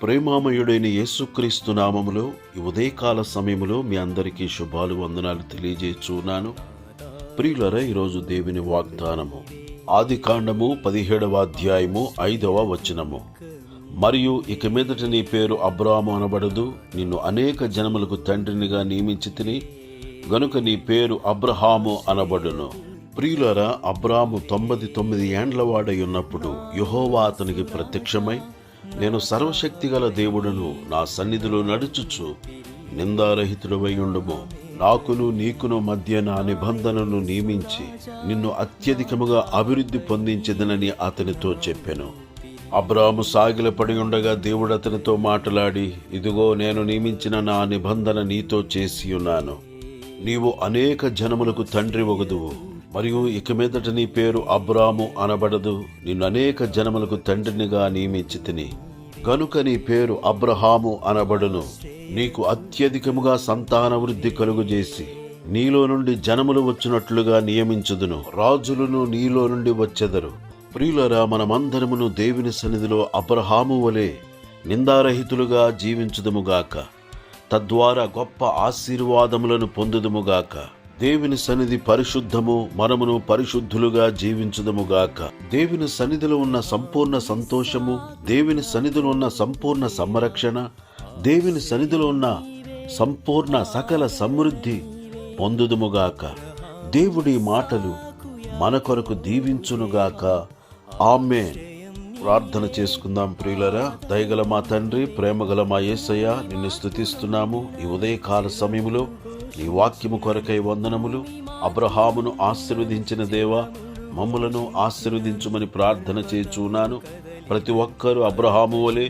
ప్రేమామయుడైన యేసుక్రీస్తు నామములో ఈ ఉదయకాల సమయములో మీ అందరికీ శుభాలు వందనాలు తెలియజేస్తున్నాను. ప్రియులరా, ఈరోజు దేవుని వాగ్దానము ఆదికాండము 17వ అధ్యాయము 5వ వచనము. మరియు ఇక మీదట నీ పేరు అబ్రాము అనబడదు, నిన్ను అనేక జనములకు తండ్రినిగా నియమించితిని గనుక నీ పేరు అబ్రహాము అనబడును. ప్రియులరా, అబ్రాము 99 ఏండ్ల వాడై ఉన్నప్పుడు యెహోవా అతనికి ప్రత్యక్షమై, నేను సర్వశక్తిగల దేవుడును, నా సన్నిధిలో నడుచుచు నిందారహితుడవై ఉండుము, నాకును నీకును మధ్య నా నిబంధనను నియమించి నిన్ను అత్యధికముగా అభివృద్ధి పొందించదనని అతనితో చెప్పెను. అబ్రాము సాగిలపడి ఉండగా దేవుడు అతనితో మాట్లాడి, ఇదిగో నేను నియమించిన నా నిబంధన నీతో చేసి ఉన్నాను. నీవు అనేక జనములకు తండ్రి వగుదువు, మరియు ఇక మీదట నీ పేరు అబ్రాము అనబడదు, నిన్ను అనేక జనములకు తండ్రినిగా నియమించితిని గనుక నీ పేరు అబ్రహాము అనబడును. నీకు అత్యధికముగా సంతాన వృద్ధి కలుగుజేసి నీలో నుండి జనములు వచ్చినట్లుగా నియమించుదును, రాజులను నీలో నుండి వచ్చెదరు. ప్రియులరా, మనమందరమును దేవుని సన్నిధిలో అబ్రహాము వలె నిందారహితులుగా జీవించుదుముగాక, తద్వారా గొప్ప ఆశీర్వాదములను పొందుదుముగాక. దేవుని సన్నిధి పరిశుద్ధము, మనమును పరిశుద్ధులుగా జీవించుదముగాక. దేవుని సన్నిధిలో ఉన్న సంపూర్ణ సంతోషము, దేవుని సన్నిధిలో ఉన్న సంపూర్ణ సంరక్షణ, దేవుని సన్నిధిలో ఉన్న సంపూర్ణ సకల సమృద్ధి పొందుదుముగాక. దేవుడి మాటలు మన కొరకు దీవించునుగాక. ఆమేన్. ప్రార్థన చేసుకుందాం. ప్రియులరా, దయగల మా తండ్రి, ప్రేమగల మా యేసయ్య, నిన్ను స్తుతిస్తున్నాము. ఈ ఉదయకాల సమయములో నీ వాక్యము కొరకై వందనములు. అబ్రహామును ఆశీర్వదించిన దేవా, మమ్ములను ఆశీర్వదించుమని ప్రార్థన చేయుచున్నాను. ప్రతి ఒక్కరూ అబ్రహాము వలె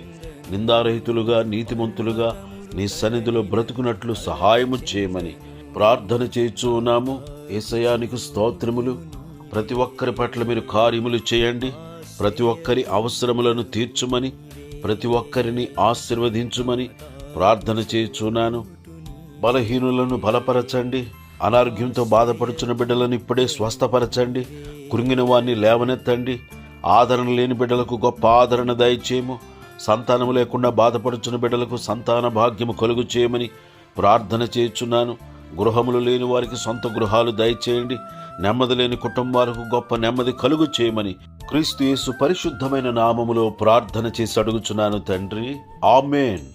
నిందారహితులుగా, నీతిమంతులుగా నీ సన్నిధిలో బ్రతుకున్నట్లు సహాయము చేయమని ప్రార్థన చేయుచున్నాము. యేసయ్యా, నీకు స్తోత్రములు. ప్రతి ఒక్కరి పట్ల మీరు కార్యములు చేయండి. ప్రతి ఒక్కరి అవసరములను తీర్చుమని, ప్రతి ఒక్కరిని ఆశీర్వదించుమని ప్రార్థన చేయుచున్నాను. బలహీనులను బలపరచండి. అనారోగ్యంతో బాధపడుచున్న బిడ్డలను ఇప్పుడే స్వస్థపరచండి. కృంగిన వారిని లేవనెత్తండి. ఆదరణ లేని బిడ్డలకు గొప్ప ఆదరణ దయచేయము. సంతానము లేకుండా బాధపడుచున్న బిడ్డలకు సంతాన భాగ్యము కలుగు చేయమని ప్రార్థన చేయుచున్నాను. గృహములు లేని వారికి సొంత గృహాలు దయచేయండి. నెమ్మది లేని కుటుంబాలకు గొప్ప నెమ్మది కలుగు చేయమని క్రీస్తు యేసు పరిశుద్ధమైన నామములో ప్రార్థన చేసి అడుగుచున్నాను తండ్రి. ఆమేన్.